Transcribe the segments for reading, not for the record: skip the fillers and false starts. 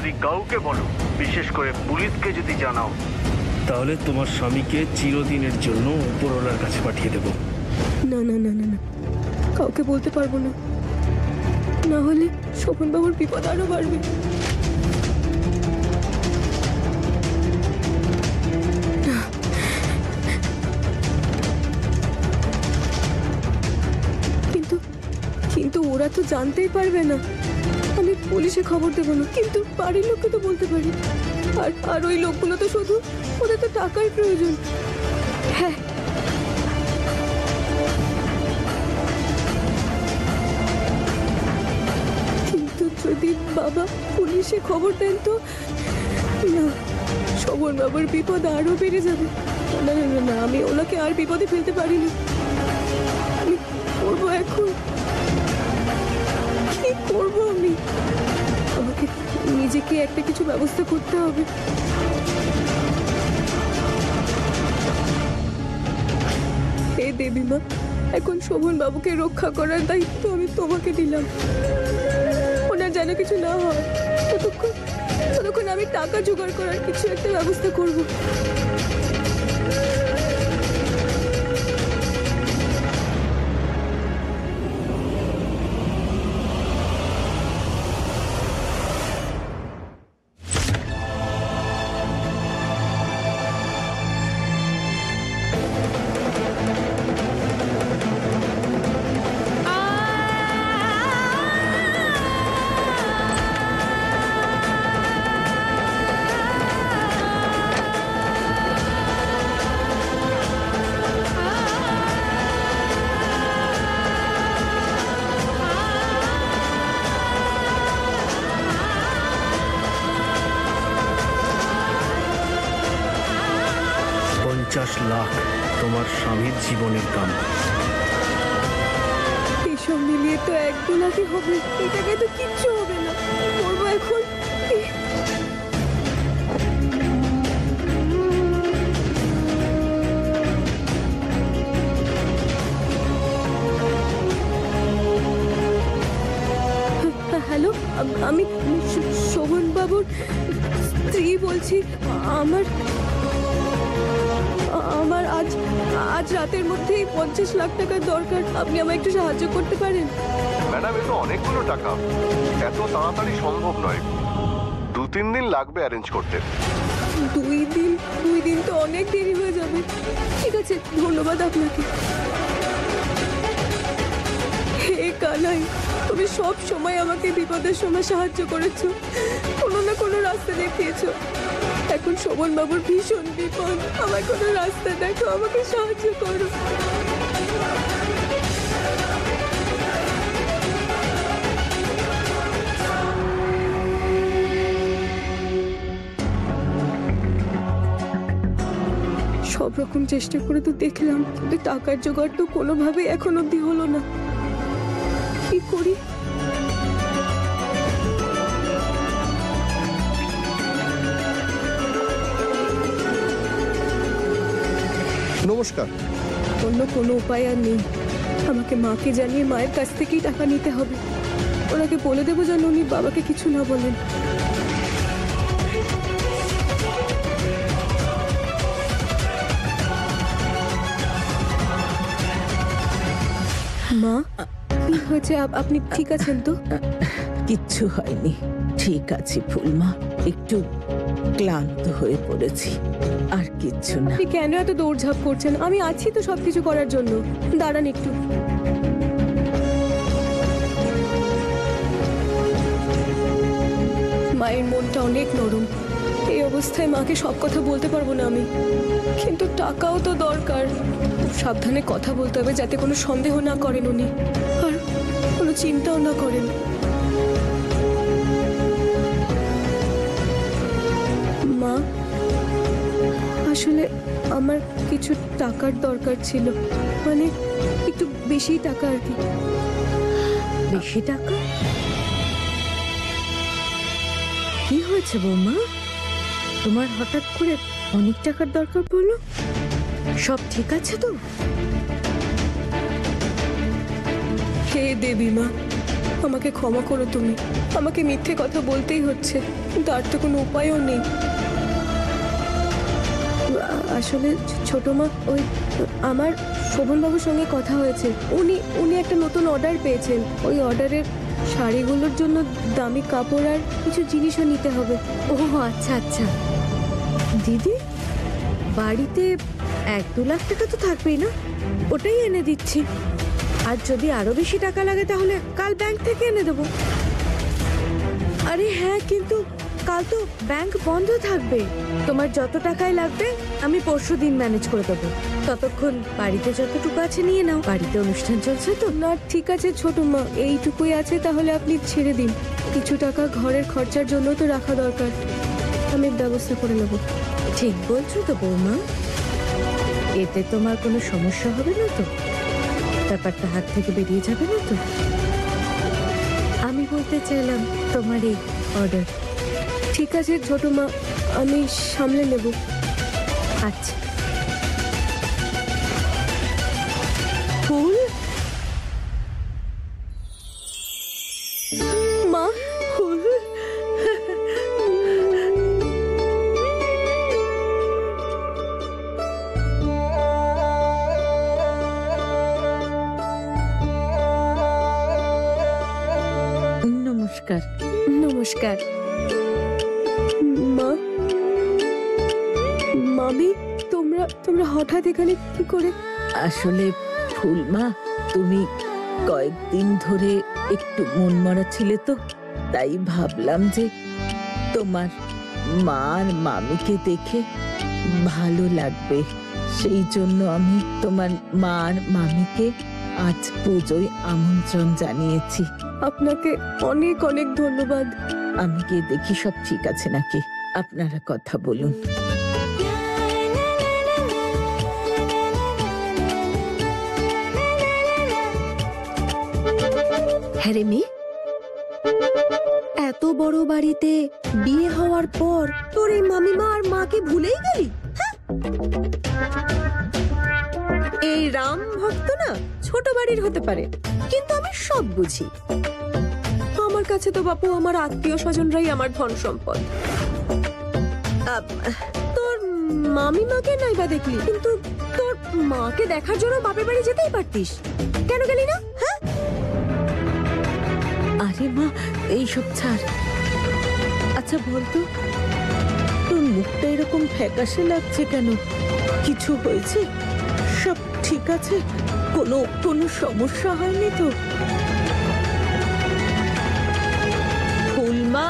যদি কাউকে বলো, বিশেষ করে পুলিশকে যদি জানাও, তাহলে তোমার স্বামীকে চিরদিনের জন্য উপরওয়ালার কাছে পাঠিয়ে দেব। না না না না না, কাউকে বলতে পারবো না, না হলে শোভন বাবুর বিপদ আরো বাড়বে। কিন্তু কিন্তু ওরা তো জানতেই পারবে না। আমি পুলিশে খবর দেবো না, কিন্তু বাড়ির লোককে তো বলতে পারি। আর ওই লোকগুলো তো শুধু, ওদের তো টাকার প্রয়োজন। হ্যাঁ, কিন্তু যদি বাবা পুলিশে খবর দেন তো না, শোভন বাবুর বিপদ আরো বেড়ে যাবে। না না না না, আমি ওনাকে আর বিপদে ফেলতে পারিনি। আমি করবো এখন, কি করবো আমি? আমাকে নিজেকে একটা কিছু ব্যবস্থা করতে হবে। হে দেবী মা, এখন শোভন বাবুকে রক্ষা করার দায়িত্ব আমি তোমাকে দিলাম। ওনার যেন কিছু না হয়, ততক্ষণ আমি টাকা জোগাড় করার কিছু একটা ব্যবস্থা করব। লাখ তোমার স্বামীর জীবনের দাম। এইসব মিলিয়ে তো 1-2 লাখই হবে। এটাকে তো কিচ্ছু হবে না। করবো এখন। হ্যালো, আমি শোভন বাবুর স্ত্রী বলছি। আমার আজ রাতের মধ্যেই 50 লাখ টাকার দরকার। আপনি আমায় একটু সাহায্য করতে পারেন? ম্যাডাম, এ তো অনেকগুলো টাকা, এত তাড়াতাড়ি সম্ভব নয়। 2-3 দিন লাগবে অ্যারেঞ্জ করতে। 2 দিন তো অনেক দেরি হয়ে যাবে। ঠিক আছে, ধন্যবাদ আপনাকে। হে কানাই, তুমি সব সময় আমাকে বিপদের সময় সাহায্য করেছো, কোনো না কোনো রাস্তা দেখিয়েছো। এখন শোভন বাবুর ভীষণ বিপদ, আমার কোনো রাস্তা দেখো, আমাকে সাহায্য করো। সব রকম চেষ্টা করে তো দেখলাম, কিন্তু টাকার জোগাড় তো কোনোভাবেই এখন অবধি হলো না। কি করি? নমস্কার। অন্য কোনো উপায় আর নেই, আমাকে মাকে জানিয়ে মায়ের কাছ থেকেই টাকা নিতে হবে। ওনাকে বলে দেবো যেন উনি বাবাকে কিছু না বলেন। মা, কি হয়েছে? আপনি ঠিক আছেন তো? কিচ্ছু হয়নি, ঠিক আছে ফুলমা, একটু ক্লান্ত হয়ে পড়েছি, আর কিচ্ছু না। আপনি কেন এত দৌড়ঝাঁপ করছেন? আমি আছি তো সবকিছু করার জন্য। দাঁড়ান একটু। মায়ের মনটা অনেক নরম, এই অবস্থায় মাকে সব কথা বলতে পারবো না আমি। কিন্তু টাকাও তো দরকার। সাবধানে কথা বলতে হবে যাতে কোনো সন্দেহ না করেন উনি, আর কোনো চিন্তাও না করেন। মা, আসলে আমার কিছু টাকার দরকার ছিল, মানে একটু বেশি টাকা আর কি। বেশি টাকা? কি হয়েছে বৌমা, তোমার হঠাৎ করে অনেক টাকার দরকার পড়লো? সব ঠিক আছে তো? হে দেবী মা, আমাকে ক্ষমা করো তুমি। আমাকে মিথ্যে কথা বলতেই হচ্ছে, কিন্তু আর তো কোনো উপায়ও নেই। আসলে ছোট মা, ওই আমার শোভনবাবুর সঙ্গে কথা হয়েছে। উনি একটা নতুন অর্ডার পেয়েছেন। ওই অর্ডারের শাড়িগুলোর জন্য দামি কাপড় আর কিছু জিনিসও নিতে হবে। ও আচ্ছা আচ্ছা। দিদি, বাড়িতে 1-2 লাখ টাকা তো থাকবেই না? ওটাই এনে দিচ্ছি। আর যদি আরো বেশি টাকা লাগে তাহলে কাল ব্যাংক থেকে এনে দেবো। আরে হ্যাঁ, কিন্তু কাল তো ব্যাংক বন্ধ থাকবে। তোমার যত টাকাই লাগবে আমি পরশুদিন ম্যানেজ করে দেবো। ততক্ষণ বাড়িতে যতটুকু আছে নিয়ে নাও, বাড়িতে অনুষ্ঠান চলছে তো। না ঠিক আছে ছোট মা, এইটুকুই আছে, তাহলে আপনি ছেড়ে দিন। কিছু টাকা ঘরের খরচার জন্য তো রাখা দরকার, আমি ব্যবস্থা করে নেব। ঠিক বলছো তো বৌমা, এতে তোমার কোনো সমস্যা হবে না তো? ব্যাপারটা হাত থেকে বেরিয়ে যাবে না তো? আমি বলতে চাইলাম তোমার এই অর্ডার। ঠিক আছে ছোট মা, আমি সামলে নেব। আচ্ছা। ফুল মা, ফুল নমস্কার। নমস্কার। মা, মামি, তোমরা হঠাৎ এখানে কি করে? আসলে ফুলমা, তুমি কয়েকদিন ধরে একটু মনমরা ছিলে তো, তাই ভাবলাম যে তোমার মা আর মামিকে দেখে ভালো লাগবে। সেই জন্য আমি তোমার মা আর মামিকে আজ পুজোয় আমন্ত্রণ জানিয়েছি। আপনাকে অনেক অনেক ধন্যবাদ। আমি গিয়ে দেখি সব ঠিক আছে নাকি, আপনারা কথা বলুন। হ্যাঁ রে মেয়ে, এত বড় বাড়িতে বিয়ে হওয়ার পর তোর এই মামিমা আর মাকে ভুলেই গেলি? হ্যাঁ? এই রাম ভক্ত না ছোট বাড়ির হতে পারে, কিন্তু আমি সব বুঝি। আমার কাছে তো বাপু আমার আত্মীয় স্বজনরাই আমার ধন সম্পদ। তোর মামিমাকে নাই বা দেখলি, কিন্তু তোর মাকে দেখার জন্য বাপের বাড়ি যেতেই পারতিস, কেন গেলি না? হ্যাঁ? আরে মা, এইসব ছাড়। আচ্ছা বলতো, তোর মুখটা এরকম ফ্যাকাশে লাগছে কেন? কিছু হয়েছে? সব ঠিক আছে? কোনো সমস্যা হয়নি তো? ফুলমা,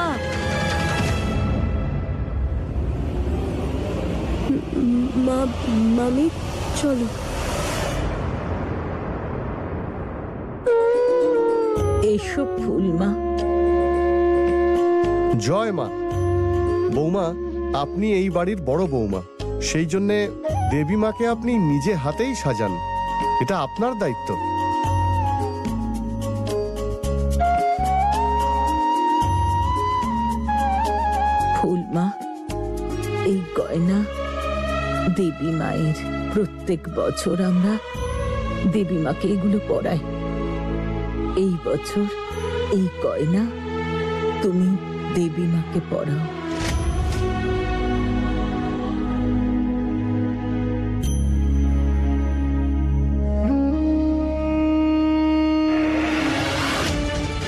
মা, মামি চলো। এসো ফুলমা। জয় মা। বৌমা, আপনি এই বাড়ির বড় বৌমা, সেই জন্যে দেবী মাকে আপনি নিজে হাতেই সাজান, এটা আপনার দায়িত্ব। ফুলমা, এই গয়না দেবী মায়ের। প্রত্যেক বছর আমরা দেবী মাকে এগুলো পরাই। এই বছর এই গয়না তুমি দেবী মাকে পরাও।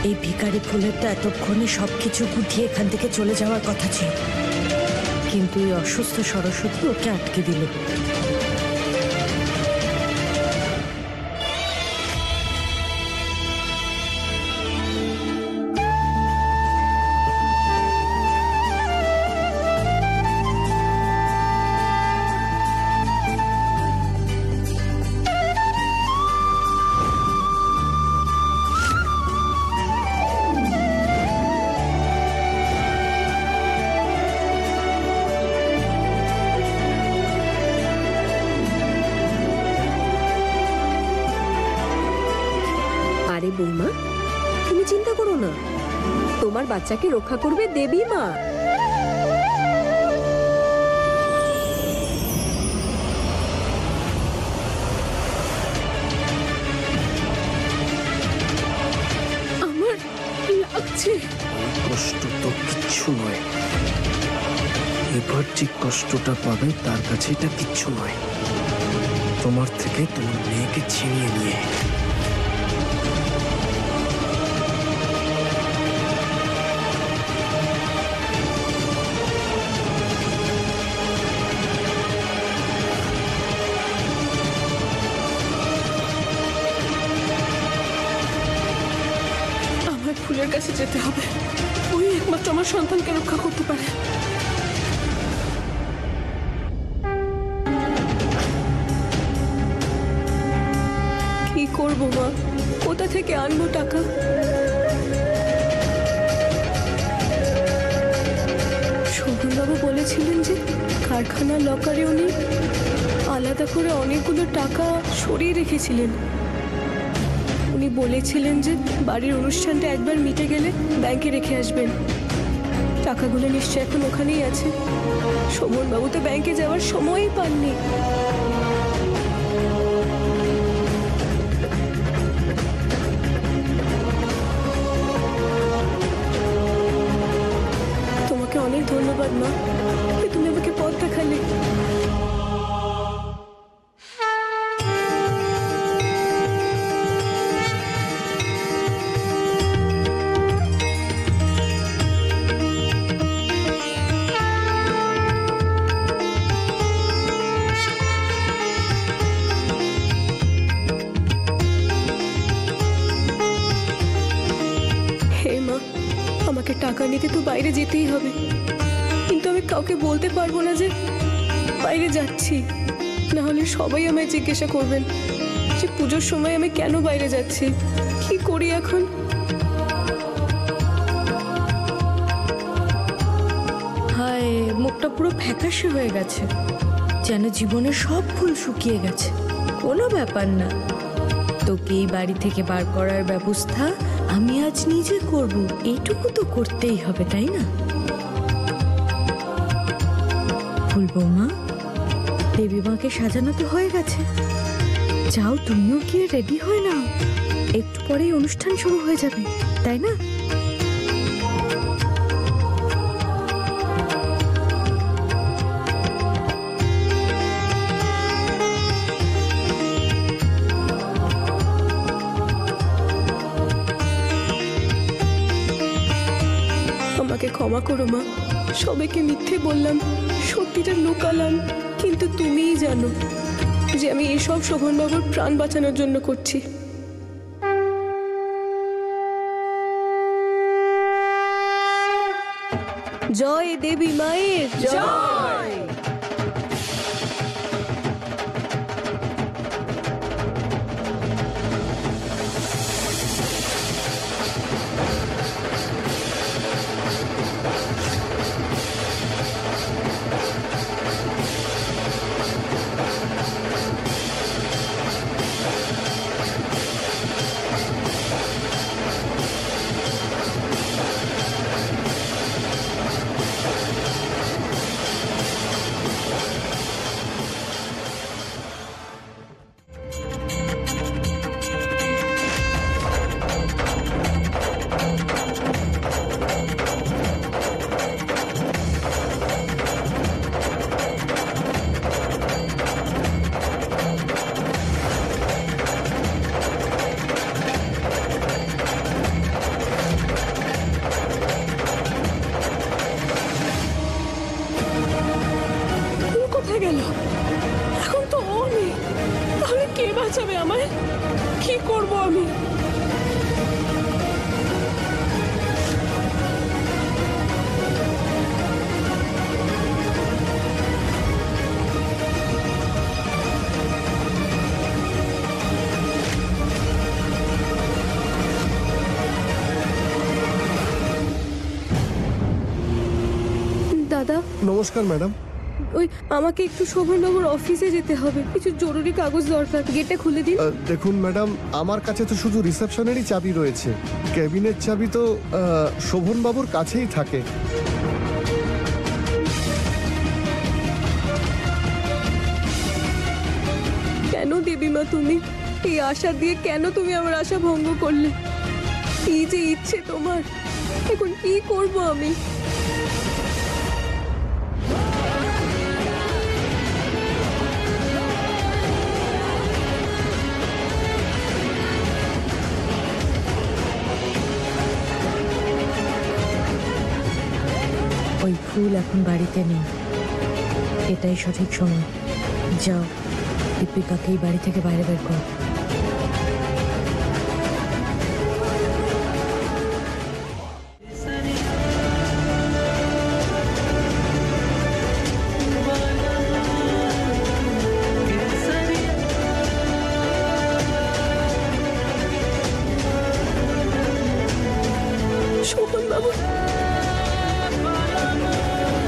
এই ভিখারি ফুলেরটা এতক্ষণে সবকিছু গুটিয়ে এখান থেকে চলে যাওয়ার কথা ছিল, কিন্তু এই অসুস্থ সরস্বতী ওকে আটকে দিল। আরে বৌমা, তুমি চিন্তা করো না, তোমার বাচ্চাকে রক্ষা করবে দেবী মা। লাগছে? এই কষ্ট তো কিচ্ছু নয়। এবার যে কষ্টটা পাবে তার কাছে এটা কিচ্ছু নয়। তোমার থেকে তোমার মেয়েকে ছিনিয়ে নিয়ে। আমার ফুলের কাছে যেতে হবে। ওই একমাত্র আমার সন্তানকে রক্ষা করতে পারে। কি করবো মা? কোথা থেকে আনবো টাকা? শোভনবাবু বলেছিলেন যে কারখানার লকারে উনি আলাদা করে অনেকগুলো টাকা সরিয়ে রেখেছিলেন। উনি বলেছিলেন যে বাড়ির অনুষ্ঠানটা একবার মিটে গেলে ব্যাংকে রেখে আসবেন। টাকাগুলো নিশ্চয় এখন ওখানেই আছে। শোভনবাবু তো ব্যাংকে যাওয়ার সময়ই পাননি। তোমাকে অনেক ধন্যবাদ মা, যে তুমি আমাকে পথ দেখালে। হে মা, আমাকে টাকা নিতে তো বাইরে যেতেই হবে, কিন্তু আমি কাউকে বলতে পারবো না যে বাইরে যাচ্ছি। না হলে সবাই আমায় জিজ্ঞাসা করবেন যে পুজোর সময় আমি কেন বাইরে যাচ্ছি। কি করি এখন? হায়, মুখটা পুরো ফ্যাকাশে হয়ে গেছে, যেন জীবনের সব ফুল শুকিয়ে গেছে। কোনো ব্যাপার না, তোকে এই বাড়ি থেকে বার করার ব্যবস্থা আমি আজ নিজে করব। এইটুকু তো করতেই হবে, তাই না? ফুল বৌমা, দেবী মাকে সাজানো তো হয়ে গেছে। যাও, তুমিও গিয়ে রেডি হয়ে নাও, একটু পরেই অনুষ্ঠান শুরু হয়ে যাবে, তাই না? আমাকে ক্ষমা করো মা, সবাইকে মিথ্যে বললাম, সত্যিটা লুকালাম। কিন্তু তুমিই জানো যে আমি এসব শোভনবাবুর প্রাণ বাঁচানোর জন্য করছি। জয় দেবী মায়ের জয়। কোথায় গেল? এখন তো ও নেই, তাহলে কে বাঁচাবে আমায়? কি করব আমি? দাদা, নমস্কার ম্যাডাম। ওই আমাকে একটু শোভনবাবুর অফিসে যেতে হবে, কিছু জরুরি কাগজ দরকার। গেটটা খুলে দিন। দেখুন ম্যাডাম, আমার কাছে তো শুধু রিসেপশনেরই চাবি রয়েছে। কেবিনের চাবি তো শোভনবাবুর কাছেই থাকে। কেন দেবীমা, তুমি এই আশা দিয়ে কেন তুমি আমার আশা ভঙ্গ করলে? কি যে ইচ্ছে তোমার, এখন কি করব আমি? ওই ফুল এখন বাড়িতে নেই, এটাই সঠিক সময়। যাও, দীপিকাকে এই বাড়ি থেকে বাইরে বের করো। শোভন বাবু,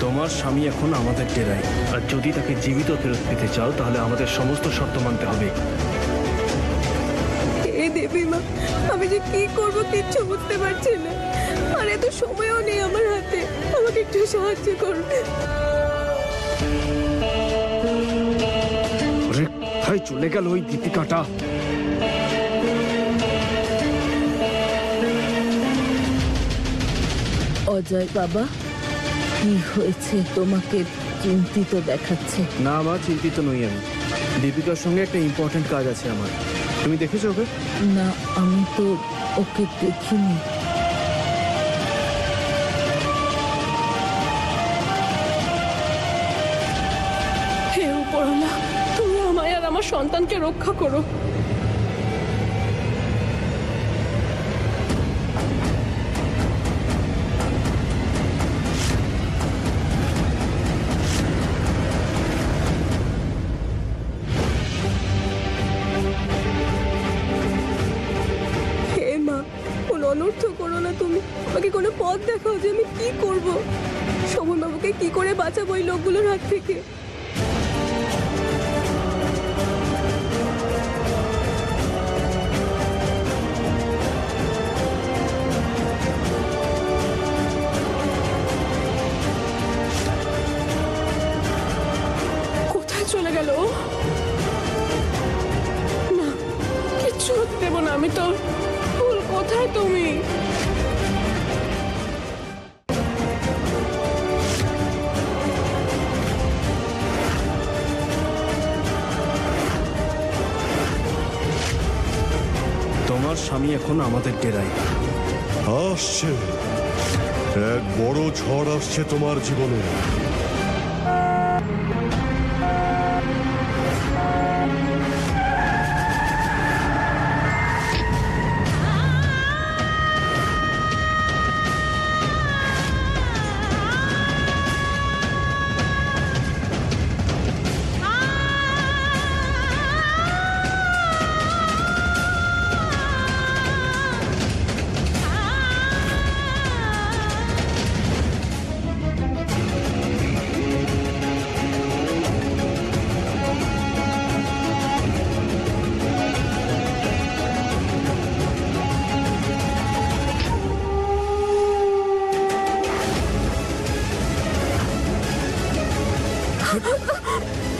তোমার স্বামী এখন আমাদের ডেরায়, আর যদি তাকে জীবিত ফেরত পেতে চাও তাহলে আমাদের সমস্ত শর্ত মানতে হবে। হে দেবী মা, আমি যে কি করব কিচ্ছু বুঝতে পারছি না, আর এত সময়ও নেই আমার হাতে, আমাকে একটু সাহায্য করুন। আরে কোথায় চলে গেল ওই দীপিকাটা? অজয় বাবা, কি হয়েছে? তোমাকে চিন্তিত দেখাচ্ছে। না মা, চিন্তিত নই আমি। দীপিকার সঙ্গে একটা ইম্পর্টেন্ট কাজ আছে আমার। তুমি দেখেছো ওকে? না, আমি তো ওকে দেখিনি। হে উপরওয়ালা, তুমি আমায় আর আমার সন্তানকে রক্ষা করো। হে মা, কোনো অনর্থ করো না তুমি, আমাকে কোনো পথ দেখাও যে আমি কি করব। শোভন বাবুকে কি করে বাঁচাবো এই লোকগুলোর হাত থেকে? কোথায় চলে গেল ও? না, কিচ্ছু হতে দেবো না আমি তোর। ফুল, কোথায় তুমি? তোমার স্বামী এখন আমাদের ডেরায়। আসছে, এক বড় ঝড় আসছে তোমার জীবনে।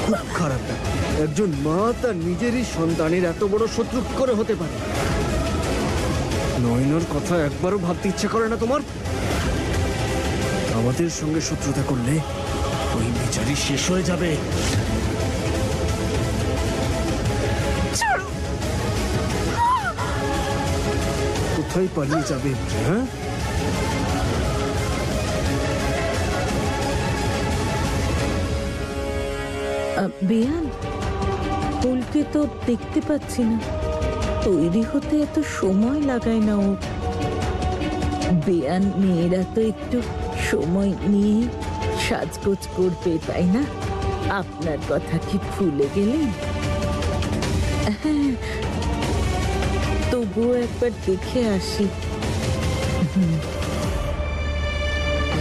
খুব খারাপ ব্যাপার। একজন মা তার নিজেরই সন্তানের এত বড় শত্রু কি করে হতে পারে? নয়নের কথা একবারও ভাবতে ইচ্ছে করে না তোমার? আমাদের সঙ্গে শত্রুতা করলে ওই বিচারই শেষ হয়ে যাবে। কোথায় পালিয়ে যাবে? হ্যাঁ, বেয়ান, ফুলকে তো দেখতে পাচ্ছি না, তৈরি হতে এত সময় লাগায় না ও। বেয়ান, মেয়েরা তো একটু সময় নিয়ে সাজগোজ করবে, তাই না? আপনার কথা কি ভুলে গেলেন? হ্যাঁ, তবুও একবার দেখে আসি।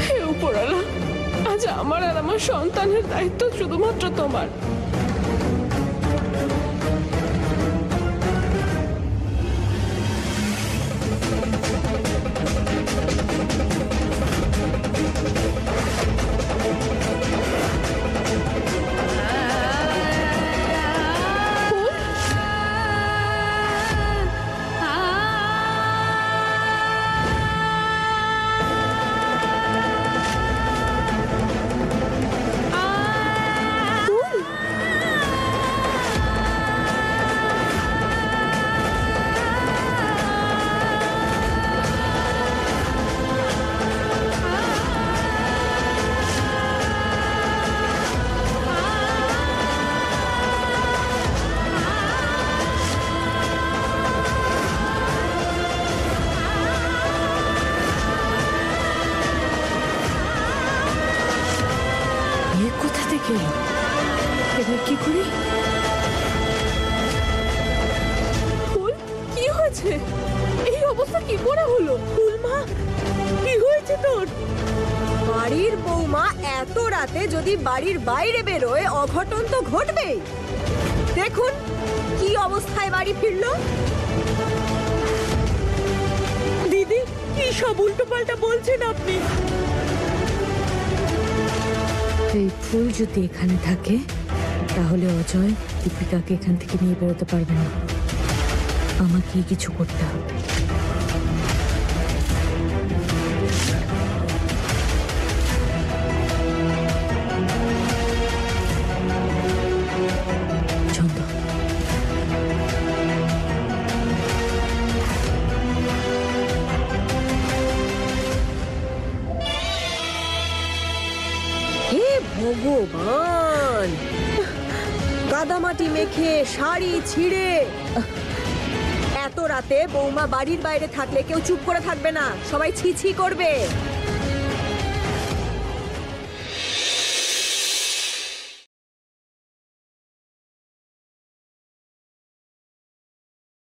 হে উপরওয়ালা, আজ আমার আর আমার সন্তানের দায়িত্ব শুধুমাত্র তোমার। আটকে এলো। এবার কি করি? ফুল, কি হয়েছে? এই অবস্থা কি করে হলো? ফুল মা, কি হয়েছে তোর? বাড়ির বৌমা এত রাতে যদি বাড়ির বাইরে বেরোয় অঘটন তো ঘটবেই। দেখুন কি অবস্থায় বাড়ি ফিরলো। দিদি, কি সব উল্টো পাল্টা বলছেন আপনি? এই ফুল যদি এখানে থাকে তাহলে অজয় দীপিকাকে এখান থেকে নিয়ে বেরোতে পারবে না। আমাকেই কিছু করতে হবে। ছন্দ, হে ভগবান, কাদামাটি মেখে শাড়ি ছিঁড়ে এত রাতে বৌমা বাড়ির বাইরে থাকলে কেউ চুপ করে থাকবে না, সবাই ছি ছি করবে।